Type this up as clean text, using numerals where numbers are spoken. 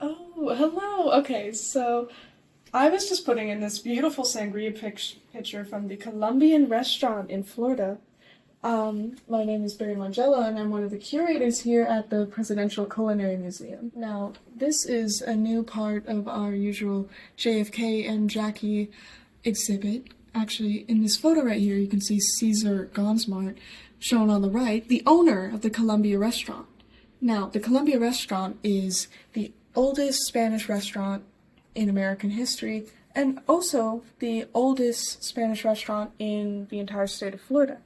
Oh, hello. Okay, so I was just putting in this beautiful sangria picture from the Colombian restaurant in Florida. My name is Mongiello, and I'm one of the curators here at the Presidential Culinary Museum. Now, this is a new part of our usual JFK and Jackie exhibit. Actually, in this photo right here, you can see Caesar Gonsmart shown on the right, the owner of the Columbia restaurant. Now, the Columbia restaurant is the oldest Spanish restaurant in American history, and also the oldest Spanish restaurant in the entire state of Florida.